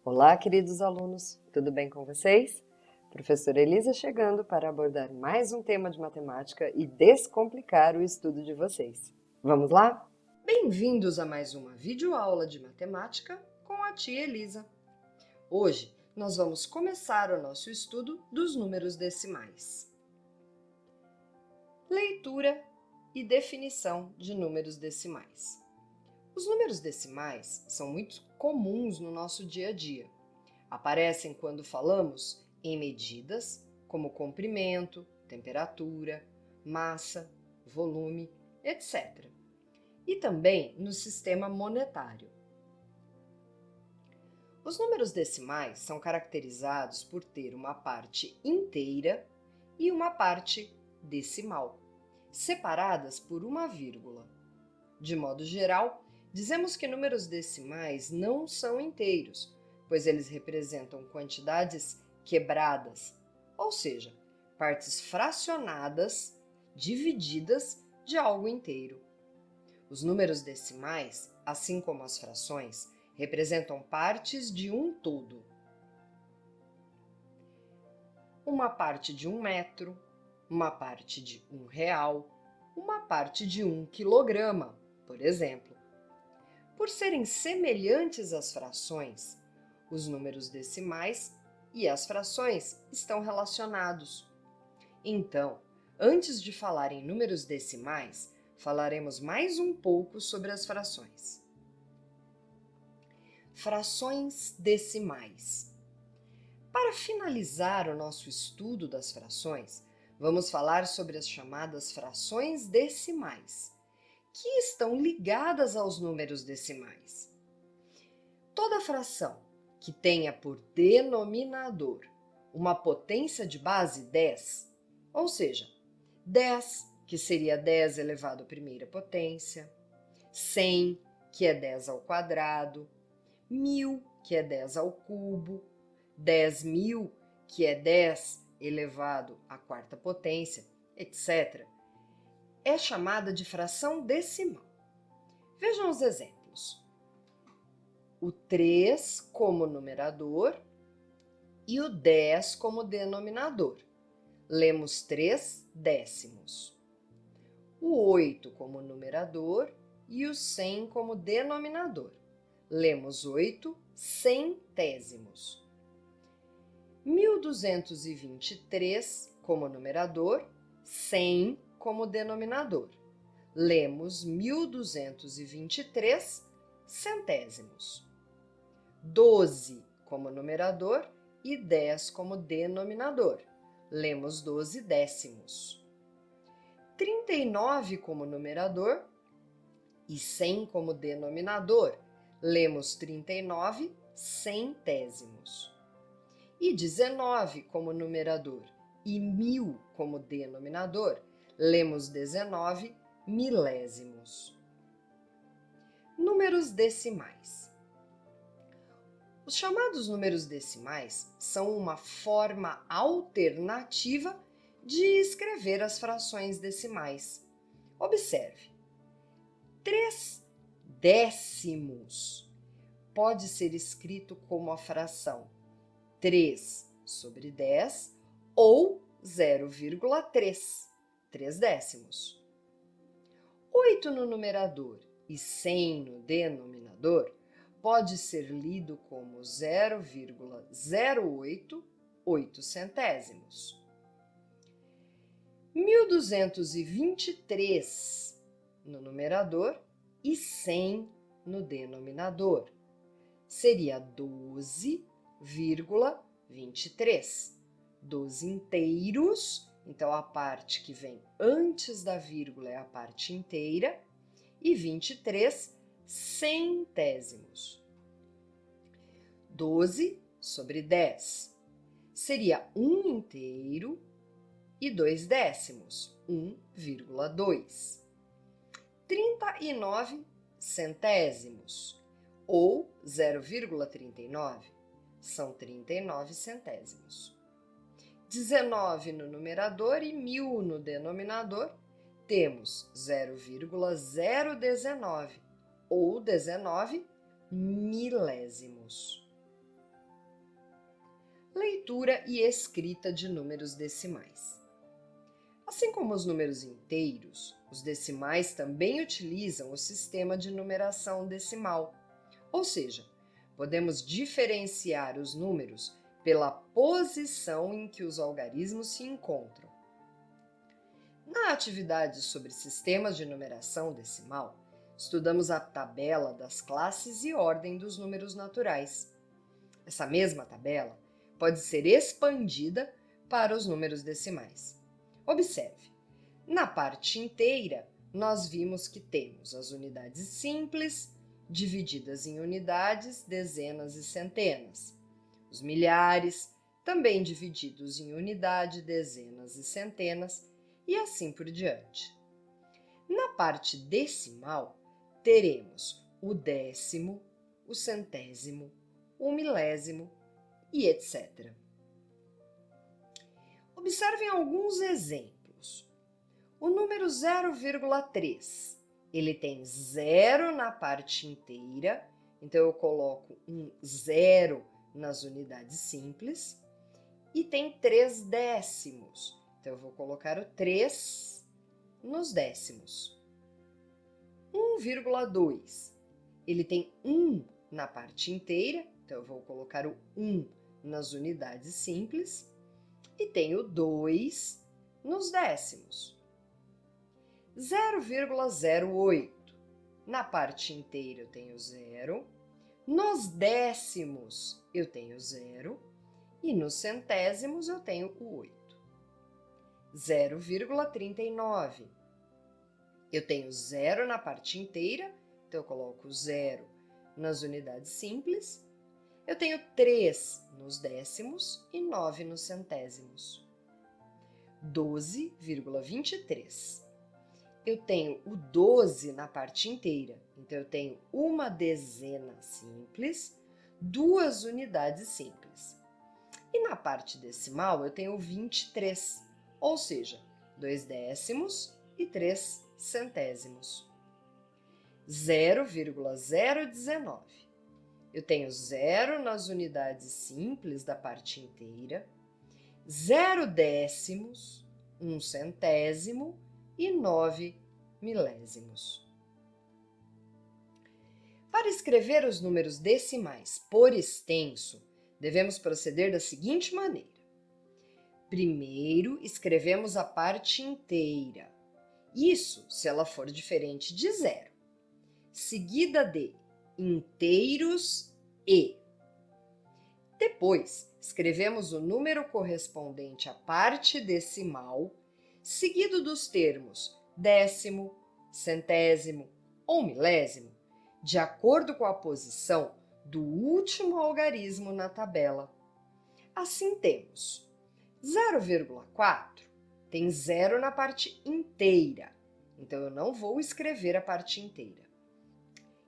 Olá, queridos alunos, tudo bem com vocês? Professora Elisa chegando para abordar mais um tema de matemática e descomplicar o estudo de vocês. Vamos lá? Bem-vindos a mais uma videoaula de matemática com a tia Elisa. Hoje nós vamos começar o nosso estudo dos números decimais. Leitura e definição de números decimais. Os números decimais são muito comuns no nosso dia a dia. Aparecem quando falamos em medidas, como comprimento, temperatura, massa, volume, etc. E também no sistema monetário. Os números decimais são caracterizados por ter uma parte inteira e uma parte decimal, separadas por uma vírgula. De modo geral, dizemos que números decimais não são inteiros, pois eles representam quantidades quebradas, ou seja, partes fracionadas, divididas de algo inteiro. Os números decimais, assim como as frações, representam partes de um todo. Uma parte de 1 metro, uma parte de 1 real, uma parte de 1 quilograma, por exemplo. Por serem semelhantes às frações, os números decimais e as frações estão relacionados. Então, antes de falar em números decimais, falaremos mais um pouco sobre as frações. Frações decimais. Para finalizar o nosso estudo das frações, vamos falar sobre as chamadas frações decimais, que estão ligadas aos números decimais. Toda fração que tenha por denominador uma potência de base 10, ou seja, 10, que seria 10 elevado à primeira potência, 100, que é 10 ao quadrado, 1000, que é 10 ao cubo, 10.000, que é 10 elevado à quarta potência, etc., é chamada de fração decimal. Vejam os exemplos. O 3 como numerador e o 10 como denominador. Lemos 3 décimos. O 8 como numerador e o 100 como denominador. Lemos 8 centésimos. 1223 como numerador, 100 como denominador. Lemos 1223 centésimos. 12 como numerador e 10 como denominador. Lemos 12 décimos. 39 como numerador e 100 como denominador. Lemos 39 centésimos. E 19 como numerador e 1000 como denominador. Lemos 19 milésimos. Números decimais. Os chamados números decimais são uma forma alternativa de escrever as frações decimais. Observe, 3 décimos pode ser escrito como a fração 3 sobre 10 ou 0,3, 3 décimos. 8 no numerador e 100 no denominador pode ser lido como 0,088 centésimos. 1223 no numerador e 100 no denominador. Seria 12,23. 12 inteiros, então a parte que vem antes da vírgula é a parte inteira, e 23 centésimos. 12 sobre 10 seria 1 inteiro e 2 décimos, 1,2. 39 centésimos, ou 0,39, são 39 centésimos. 19 no numerador e 1000 no denominador, temos 0,019, ou 19 milésimos. leitura e escrita de números decimais. Assim como os números inteiros, os decimais também utilizam o sistema de numeração decimal, ou seja, podemos diferenciar os números pela posição em que os algarismos se encontram. Na atividade sobre sistemas de numeração decimal, estudamos a tabela das classes e ordem dos números naturais. Essa mesma tabela pode ser expandida para os números decimais. Observe, na parte inteira, nós vimos que temos as unidades simples, divididas em unidades, dezenas e centenas. Os milhares, também divididos em unidade, dezenas e centenas, e assim por diante. Na parte decimal, teremos o décimo, o centésimo, o milésimo e etc. Observem alguns exemplos. O número 0,3, ele tem 0 na parte inteira, então eu coloco um 0 nas unidades simples, e tem 3 décimos, então eu vou colocar o 3 nos décimos. 1,2, ele tem 1 na parte inteira, então eu vou colocar o 1 nas unidades simples, e tenho 2 nos décimos. 0,08, na parte inteira eu tenho 0, nos décimos eu tenho 0 e nos centésimos eu tenho o 8. 0,39, eu tenho 0 na parte inteira, então eu coloco 0 nas unidades simples. Eu tenho 3 nos décimos e 9 nos centésimos. 12,23. Eu tenho o 12 na parte inteira, então eu tenho uma dezena simples, 2 unidades simples. E na parte decimal eu tenho 23, ou seja, 2 décimos e 3 centésimos. 0,019. Eu tenho 0 nas unidades simples da parte inteira, 0 décimos, 1 centésimo e 9 milésimos. Para escrever os números decimais por extenso, devemos proceder da seguinte maneira. Primeiro, escrevemos a parte inteira, isso se ela for diferente de 0, seguida de inteiros e. Depois, escrevemos o número correspondente à parte decimal, seguido dos termos décimo, centésimo ou milésimo, de acordo com a posição do último algarismo na tabela. Assim temos 0,4 tem 0 na parte inteira, então eu não vou escrever a parte inteira.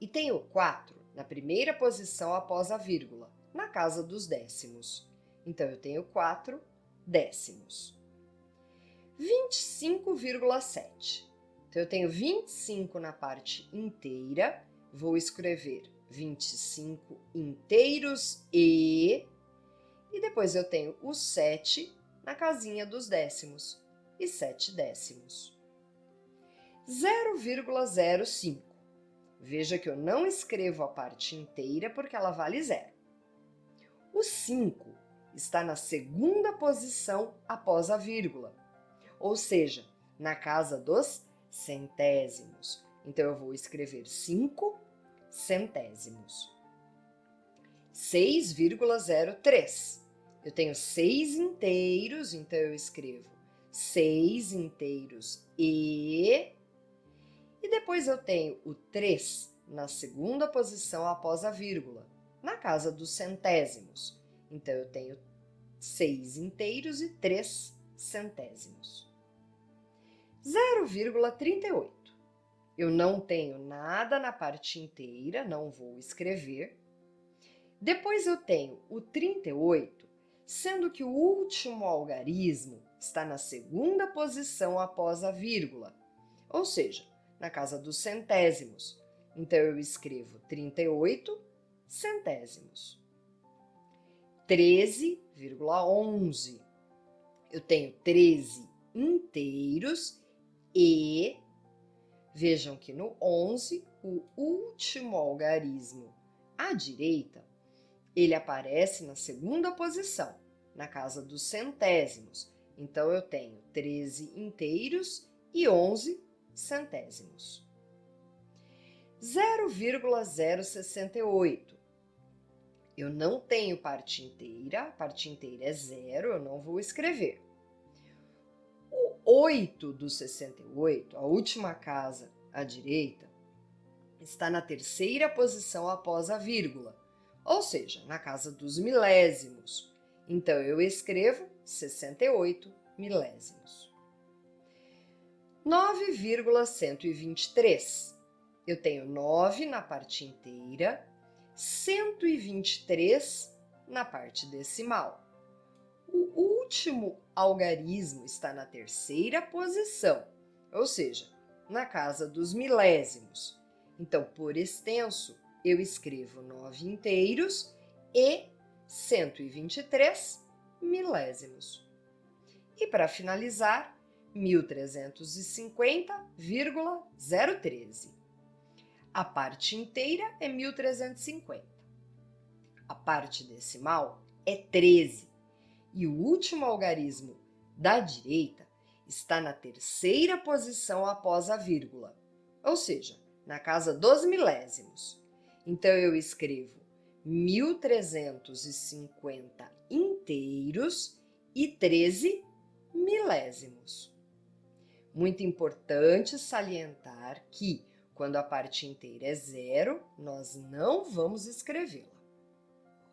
E tenho 4 na primeira posição após a vírgula, na casa dos décimos. Então, eu tenho 4 décimos. 25,7. Então, eu tenho 25 na parte inteira, vou escrever 25 inteiros e depois eu tenho o 7 na casinha dos décimos, e 7 décimos. 0,05. Veja que eu não escrevo a parte inteira porque ela vale 0. O 5 está na segunda posição após a vírgula, ou seja, na casa dos centésimos. Então, eu vou escrever 5 centésimos. 6,03. Eu tenho 6 inteiros, então eu escrevo 6 inteiros e depois eu tenho o 3 na segunda posição após a vírgula, na casa dos centésimos. Então, eu tenho 6 inteiros e 3 centésimos. 0,38. Eu não tenho nada na parte inteira, não vou escrever. Depois eu tenho o 38, sendo que o último algarismo está na segunda posição após a vírgula, ou seja, na casa dos centésimos. Então, eu escrevo 38 centésimos. 13,11. Eu tenho 13 inteiros e, vejam que no 11, o último algarismo à direita, ele aparece na segunda posição, na casa dos centésimos. Então, eu tenho 13 inteiros e 11 centésimos. 0,068. Eu não tenho parte inteira, a parte inteira é zero, eu não vou escrever. O 8 do 68, a última casa à direita, está na terceira posição após a vírgula, ou seja, na casa dos milésimos. Então, eu escrevo 68 milésimos. 9,123. Eu tenho 9 na parte inteira, 123 na parte decimal. O último algarismo está na terceira posição, ou seja, na casa dos milésimos. Então, por extenso, eu escrevo 9 inteiros e 123 milésimos. E para finalizar, 1350,013. A parte inteira é 1350. A parte decimal é 13. E o último algarismo da direita está na terceira posição após a vírgula, ou seja, na casa dos milésimos. Então, eu escrevo 1350 inteiros e 13 milésimos. Muito importante salientar que, quando a parte inteira é zero, nós não vamos escrevê-la.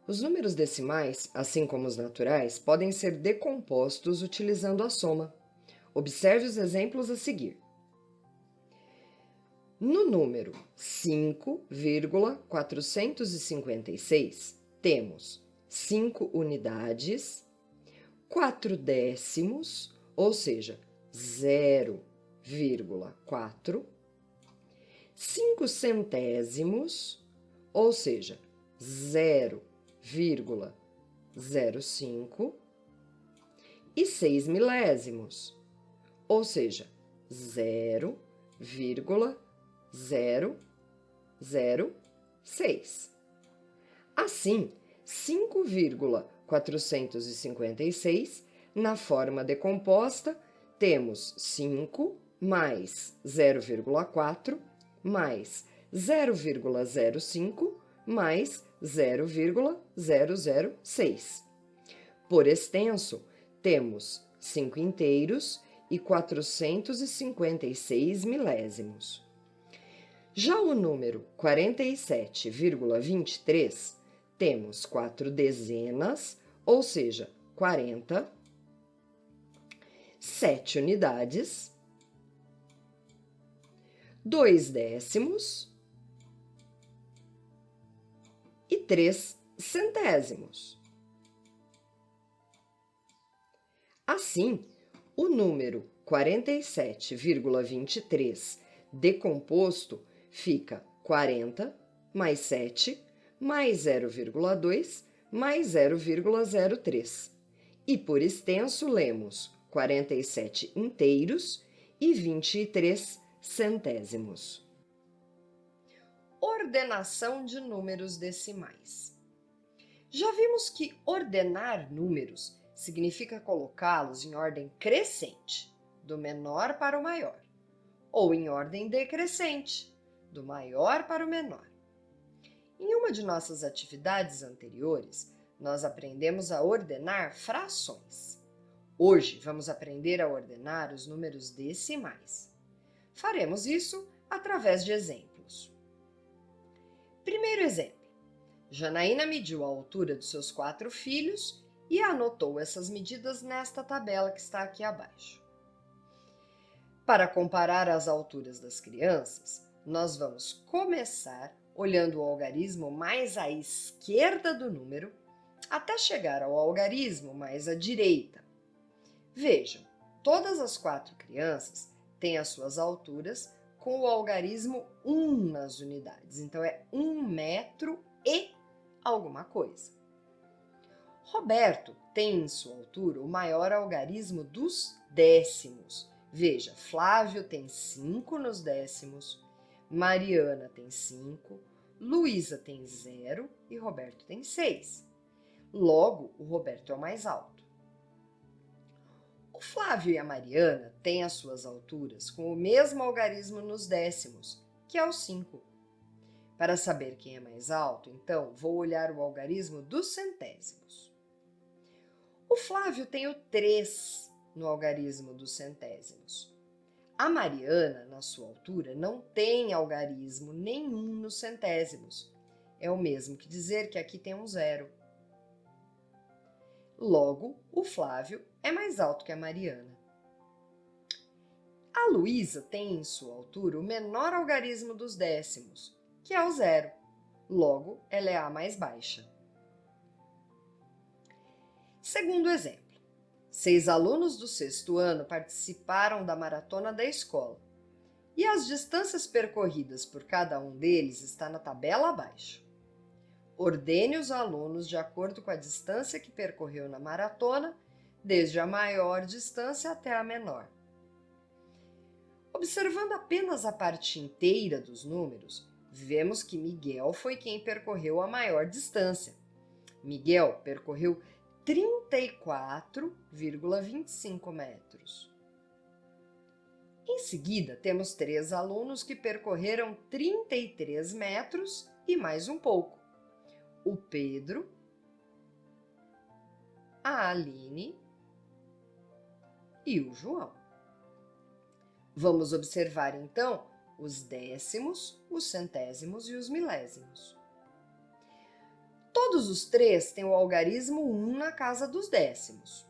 Os números decimais, assim como os naturais, podem ser decompostos utilizando a soma. Observe os exemplos a seguir. No número 5,456, temos 5 unidades, 4 décimos, ou seja, 0,4, 5 centésimos, ou seja, 0,05, e 6 milésimos, ou seja, 0,006. Assim, 5,456, na forma decomposta, temos 5 mais 0,4 mais 0,05 mais 0,006. Por extenso, temos 5 inteiros e 456 milésimos. Já o número 47,23, temos 4 dezenas, ou seja, 40, 7 unidades, 2 décimos e 3 centésimos. Assim, o número 47,23 decomposto fica 40 mais 7 mais 0,2 mais 0,03. E por extenso, lemos 47 inteiros e 23 centésimos. Ordenação de números decimais. Já vimos que ordenar números significa colocá-los em ordem crescente, do menor para o maior, ou em ordem decrescente, do maior para o menor. Em uma de nossas atividades anteriores, nós aprendemos a ordenar frações. Hoje, vamos aprender a ordenar os números decimais. Faremos isso através de exemplos. Primeiro exemplo. Janaína mediu a altura dos seus 4 filhos e anotou essas medidas nesta tabela que está aqui abaixo. Para comparar as alturas das crianças, nós vamos começar olhando o algarismo mais à esquerda do número até chegar ao algarismo mais à direita. Vejam, todas as 4 crianças têm as suas alturas com o algarismo 1 nas unidades. Então, é 1 metro e alguma coisa. Roberto tem em sua altura o maior algarismo dos décimos. Veja, Flávio tem 5 nos décimos, Mariana tem 5, Luísa tem 0 e Roberto tem 6. Logo, o Roberto é o mais alto. O Flávio e a Mariana têm as suas alturas com o mesmo algarismo nos décimos, que é o 5. Para saber quem é mais alto, então, vou olhar o algarismo dos centésimos. O Flávio tem o 3 no algarismo dos centésimos. A Mariana, na sua altura, não tem algarismo nenhum nos centésimos. É o mesmo que dizer que aqui tem um 0. Logo, o Flávio é mais alto que a Mariana. A Luísa tem em sua altura o menor algarismo dos décimos, que é o 0. Logo, ela é a mais baixa. Segundo exemplo, 6 alunos do 6º ano participaram da maratona da escola e as distâncias percorridas por cada um deles está na tabela abaixo. Ordene os alunos de acordo com a distância que percorreu na maratona, desde a maior distância até a menor. Observando apenas a parte inteira dos números, vemos que Miguel foi quem percorreu a maior distância. Miguel percorreu 34,25 metros. Em seguida, temos 3 alunos que percorreram 33 metros e mais um pouco. O Pedro, a Aline e o João. Vamos observar, então, os décimos, os centésimos e os milésimos. Todos os 3 têm o algarismo 1 na casa dos décimos.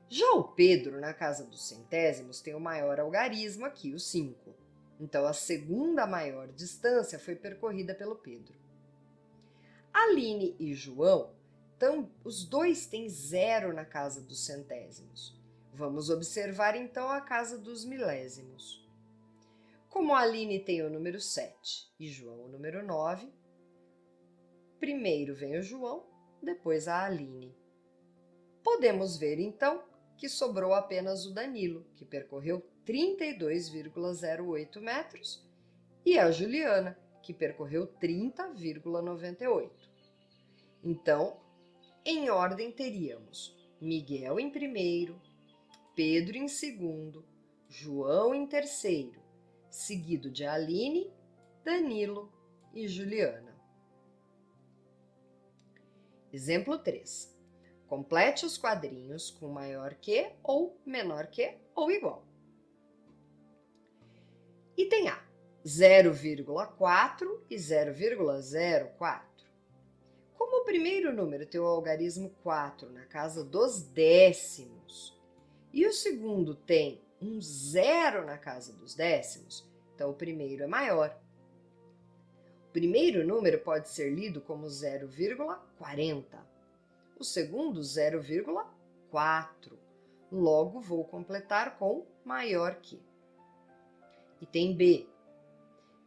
Já o Pedro, na casa dos centésimos, tem o maior algarismo aqui, o 5. Então, a segunda maior distância foi percorrida pelo Pedro. Aline e João, os dois têm 0 na casa dos centésimos. Vamos observar, então, a casa dos milésimos. Como a Aline tem o número 7 e João o número 9, primeiro vem o João, depois a Aline. Podemos ver, então, que sobrou apenas o Danilo, que percorreu 32,08 metros, e a Juliana, que percorreu 30,98. Então, em ordem teríamos Miguel em primeiro, Pedro em segundo, João em terceiro, seguido de Aline, Danilo e Juliana. Exemplo 3. Complete os quadrinhos com maior que ou menor que ou igual. Item A, 0,4 e 0,04. Como o primeiro número tem o algarismo 4 na casa dos décimos e o segundo tem um 0 na casa dos décimos, então o primeiro é maior. O primeiro número pode ser lido como 0,40, o segundo 0,4. Logo, vou completar com maior que. Item B,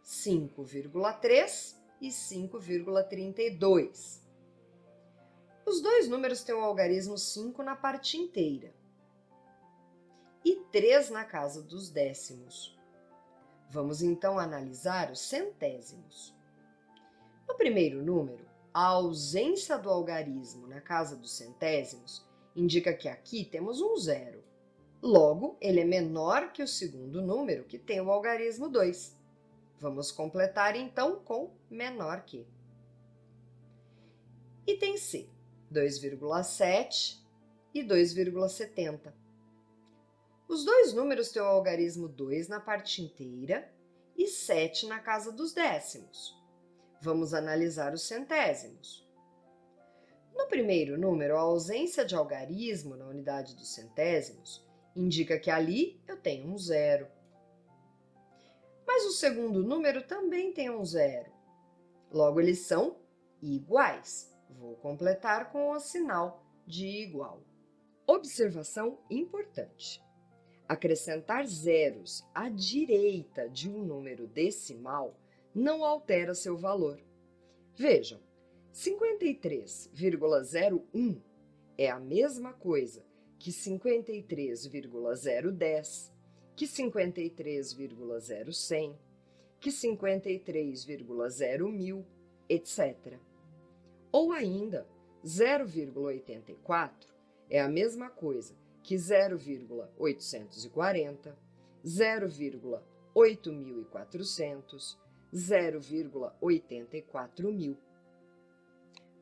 5,3 e 5,32. Os dois números têm o algarismo 5 na parte inteira e 3 na casa dos décimos. Vamos então analisar os centésimos. No primeiro número, a ausência do algarismo na casa dos centésimos indica que aqui temos um 0. Logo, ele é menor que o segundo número, que tem o algarismo 2. Vamos completar, então, com menor que. Item C, 2,7 e 2,70. Os dois números têm o algarismo 2 na parte inteira e 7 na casa dos décimos. Vamos analisar os centésimos. No primeiro número, a ausência de algarismo na unidade dos centésimos indica que ali eu tenho um 0. Mas o segundo número também tem um 0. Logo, eles são iguais. Vou completar com o sinal de igual. Observação importante. Acrescentar zeros à direita de um número decimal não altera seu valor. Vejam, 53,01 é a mesma coisa que 53,010, que 53,0100, que 53,01000, etc. Ou ainda, 0,84 é a mesma coisa que 0,840, 0,8400, 0,84 mil.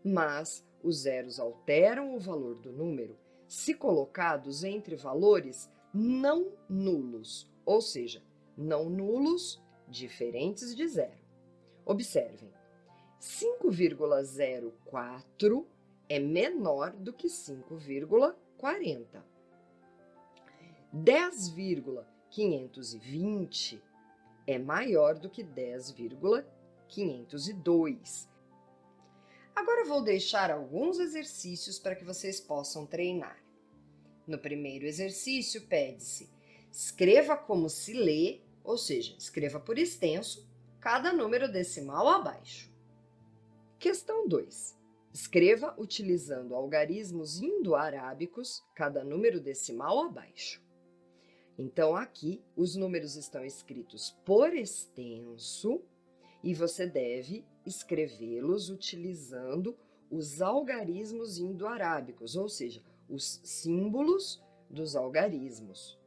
Mas os zeros alteram o valor do número se colocados entre valores não nulos, ou seja, não nulos diferentes de zero. Observem, 5,04 é menor do que 5,40. 10,520 é maior do que 10,502. Agora eu vou deixar alguns exercícios para que vocês possam treinar. No primeiro exercício, pede-se: escreva como se lê, ou seja, escreva por extenso, cada número decimal abaixo. Questão 2. Escreva utilizando algarismos indo-arábicos, cada número decimal abaixo. Então, aqui, os números estão escritos por extenso e você deve escrevê-los utilizando os algarismos indo-arábicos, ou seja, os símbolos dos algarismos.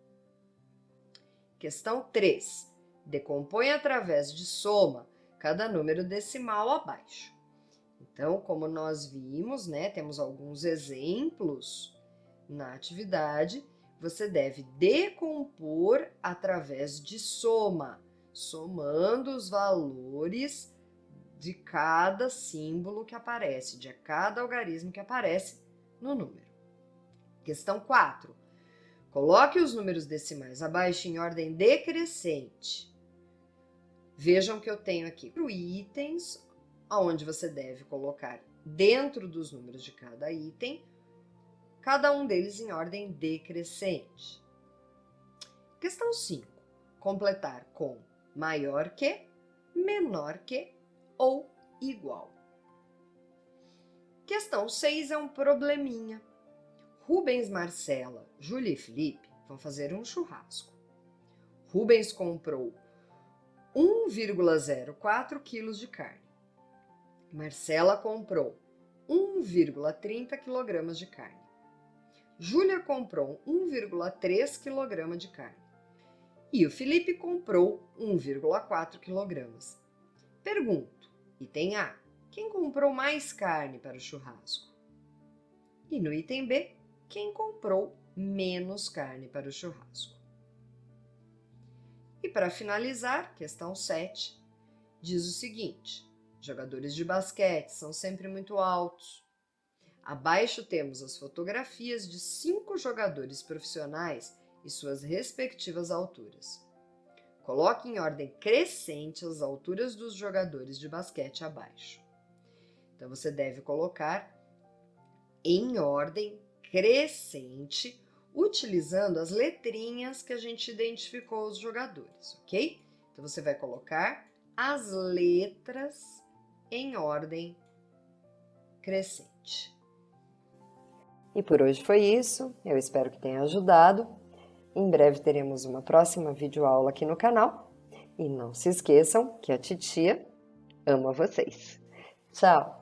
Questão 3. Decompõe através de soma cada número decimal abaixo. Então, como nós vimos, temos alguns exemplos na atividade, você deve decompor através de soma, somando os valores de cada símbolo que aparece, de cada algarismo que aparece no número. Questão 4. Coloque os números decimais abaixo em ordem decrescente. Vejam que eu tenho aqui itens, onde você deve colocar dentro dos números de cada item, cada um deles em ordem decrescente. Questão 5. Completar com maior que, menor que ou igual. Questão 6 é um probleminha. Rubens, Marcela, Júlia e Felipe vão fazer um churrasco. Rubens comprou 1,04 kg de carne. Marcela comprou 1,30 kg de carne. Júlia comprou 1,3 kg de carne. E o Felipe comprou 1,4 kg. Pergunto, item A, quem comprou mais carne para o churrasco? E no item B, quem comprou menos carne para o churrasco? E para finalizar, questão 7, diz o seguinte: jogadores de basquete são sempre muito altos. Abaixo temos as fotografias de 5 jogadores profissionais e suas respectivas alturas. Coloque em ordem crescente as alturas dos jogadores de basquete abaixo. Então, você deve colocar em ordem crescente, utilizando as letrinhas que a gente identificou os jogadores, ok? Então, você vai colocar as letras em ordem crescente. E por hoje foi isso, eu espero que tenha ajudado. Em breve teremos uma próxima videoaula aqui no canal. E não se esqueçam que a titia ama vocês. Tchau!